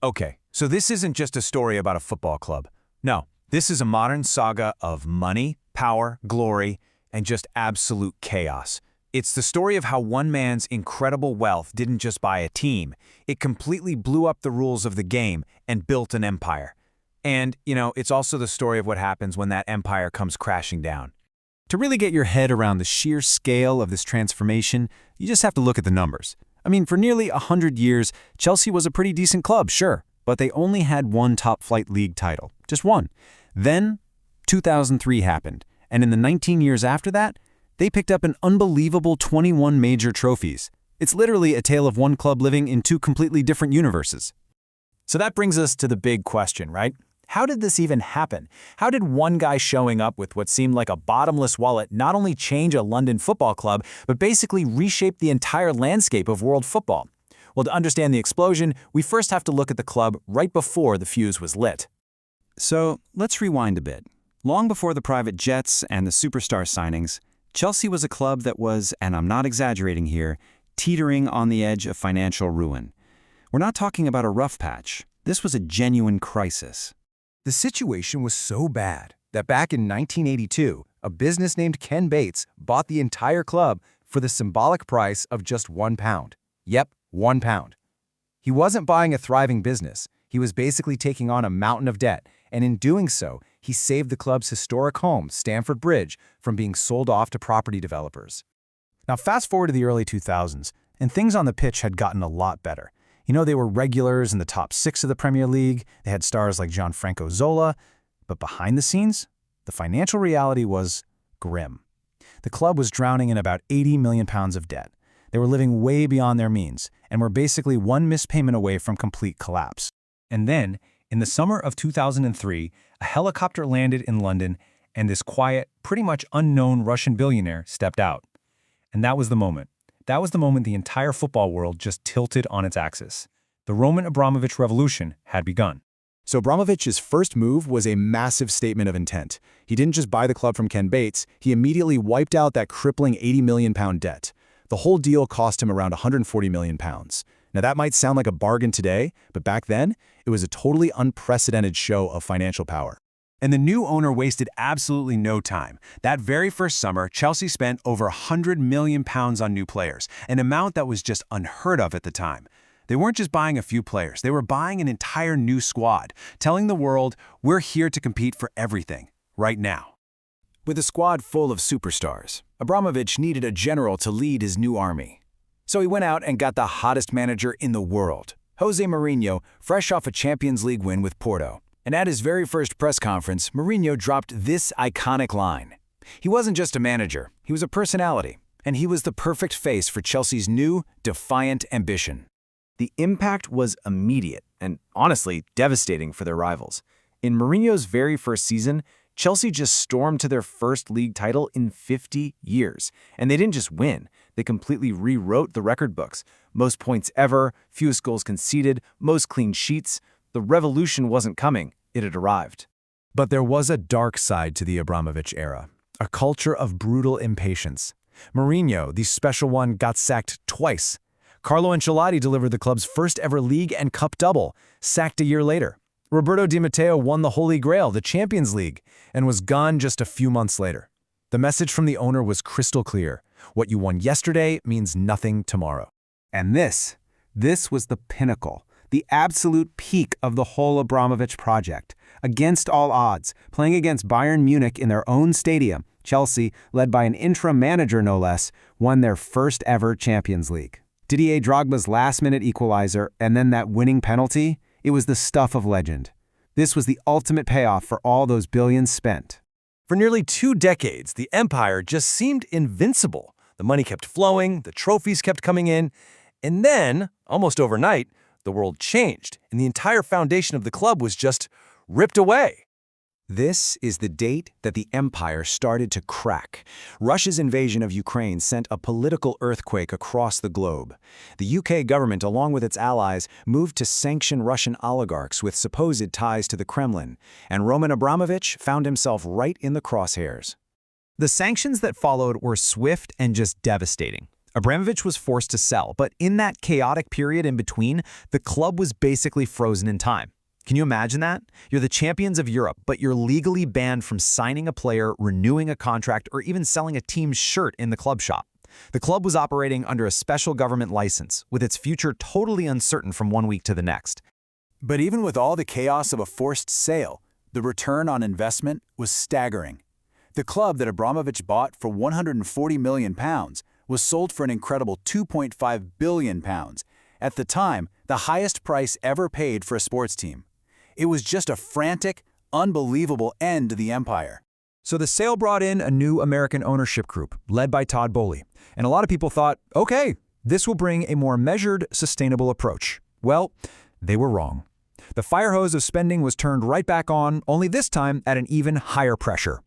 Okay, so this isn't just a story about a football club. No, this is a modern saga of money, power, glory, and just absolute chaos. It's the story of how one man's incredible wealth didn't just buy a team, it completely blew up the rules of the game and built an empire. And, it's also the story of what happens when that empire comes crashing down. To really get your head around the sheer scale of this transformation, you just have to look at the numbers. I mean, for nearly 100 years, Chelsea was a pretty decent club, sure, but they only had one top-flight league title, just one. Then, 2003 happened, and in the 19 years after that, they picked up an unbelievable 21 major trophies. It's literally a tale of one club living in two completely different universes. So that brings us to the big question, right? How did this even happen? How did one guy showing up with what seemed like a bottomless wallet not only change a London football club, but basically reshape the entire landscape of world football? Well, to understand the explosion, we first have to look at the club right before the fuse was lit. So let's rewind a bit. Long before the private jets and the superstar signings, Chelsea was a club that was, and I'm not exaggerating here, teetering on the edge of financial ruin. We're not talking about a rough patch. This was a genuine crisis. The situation was so bad that back in 1982, a business named Ken Bates bought the entire club for the symbolic price of just £1. Yep, £1. He wasn't buying a thriving business. He was basically taking on a mountain of debt, and in doing so, he saved the club's historic home, Stamford Bridge, from being sold off to property developers. Now fast forward to the early 2000s, and things on the pitch had gotten a lot better. They were regulars in the top 6 of the Premier League, they had stars like Gianfranco Zola, but behind the scenes, the financial reality was grim. The club was drowning in about £80 million of debt. They were living way beyond their means, and were basically one missed payment away from complete collapse. And then, in the summer of 2003, a helicopter landed in London, and this quiet, pretty much unknown Russian billionaire stepped out. And that was the moment. That was the moment the entire football world just tilted on its axis. The Roman Abramovich revolution had begun. So Abramovich's first move was a massive statement of intent. He didn't just buy the club from Ken Bates, he immediately wiped out that crippling £80 million debt. The whole deal cost him around £140 million. Now that might sound like a bargain today, but back then, it was a totally unprecedented show of financial power. And the new owner wasted absolutely no time. That very first summer, Chelsea spent over £100 million on new players, an amount that was just unheard of at the time. They weren't just buying a few players, they were buying an entire new squad, telling the world, we're here to compete for everything, right now. With a squad full of superstars, Abramovich needed a general to lead his new army. So he went out and got the hottest manager in the world, Jose Mourinho, fresh off a Champions League win with Porto. And at his very first press conference, Mourinho dropped this iconic line. He wasn't just a manager, he was a personality, and he was the perfect face for Chelsea's new, defiant ambition. The impact was immediate and, honestly, devastating for their rivals. In Mourinho's very first season, Chelsea just stormed to their first league title in 50 years. And they didn't just win, they completely rewrote the record books. Most points ever, fewest goals conceded, most clean sheets. The revolution wasn't coming, it had arrived. But there was a dark side to the Abramovich era, a culture of brutal impatience. Mourinho, the special one, got sacked twice. Carlo Ancelotti delivered the club's first ever league and cup double, sacked a year later. Roberto Di Matteo won the Holy Grail, the Champions League, and was gone just a few months later. The message from the owner was crystal clear. What you won yesterday means nothing tomorrow. And this was the pinnacle, the absolute peak of the whole Abramovich project. Against all odds, playing against Bayern Munich in their own stadium, Chelsea, led by an interim manager no less, won their first ever Champions League. Didier Drogba's last-minute equalizer and then that winning penalty, it was the stuff of legend. This was the ultimate payoff for all those billions spent. For nearly 2 decades, the empire just seemed invincible. The money kept flowing, the trophies kept coming in, and then, almost overnight, the world changed, and the entire foundation of the club was just ripped away. This is the date that the empire started to crack. Russia's invasion of Ukraine sent a political earthquake across the globe. The UK government, along with its allies, moved to sanction Russian oligarchs with supposed ties to the Kremlin, and Roman Abramovich found himself right in the crosshairs. The sanctions that followed were swift and just devastating. Abramovich was forced to sell, but in that chaotic period in between, the club was basically frozen in time. Can you imagine that? You're the champions of Europe, but you're legally banned from signing a player, renewing a contract, or even selling a team's shirt in the club shop. The club was operating under a special government license, with its future totally uncertain from one week to the next. But even with all the chaos of a forced sale, the return on investment was staggering. The club that Abramovich bought for £140 million was sold for an incredible £2.5 billion. At the time, the highest price ever paid for a sports team. It was just a frantic, unbelievable end to the empire. So the sale brought in a new American ownership group, led by Boehly. And a lot of people thought, okay, this will bring a more measured, sustainable approach. Well, they were wrong. The fire hose of spending was turned right back on, only this time at an even higher pressure.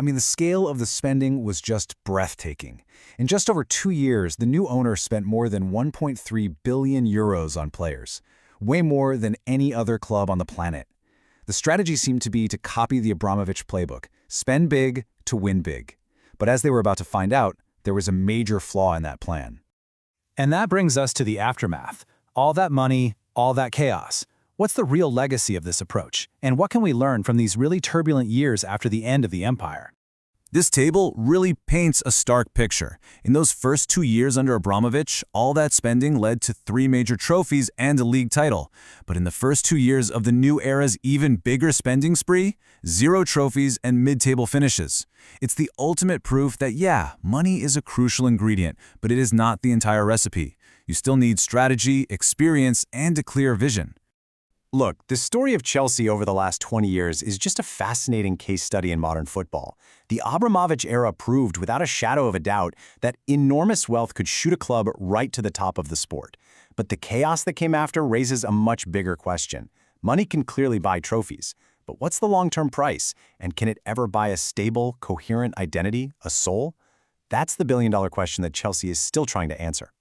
I mean, the scale of the spending was just breathtaking. In just over 2 years, the new owner spent more than €1.3 billion on players, way more than any other club on the planet. The strategy seemed to be to copy the Abramovich playbook, spend big to win big. But as they were about to find out, there was a major flaw in that plan. And that brings us to the aftermath. All that money, all that chaos. What's the real legacy of this approach? And what can we learn from these really turbulent years after the end of the empire? This table really paints a stark picture. In those first 2 years under Abramovich, all that spending led to 3 major trophies and a league title. But in the first 2 years of the new era's even bigger spending spree, 0 trophies and mid-table finishes. It's the ultimate proof that, yeah, money is a crucial ingredient, but it is not the entire recipe. You still need strategy, experience, and a clear vision. Look, the story of Chelsea over the last 20 years is just a fascinating case study in modern football. The Abramovich era proved without a shadow of a doubt that enormous wealth could shoot a club right to the top of the sport. But the chaos that came after raises a much bigger question. Money can clearly buy trophies, but what's the long-term price? And can it ever buy a stable, coherent identity, a soul? That's the billion-dollar question that Chelsea is still trying to answer.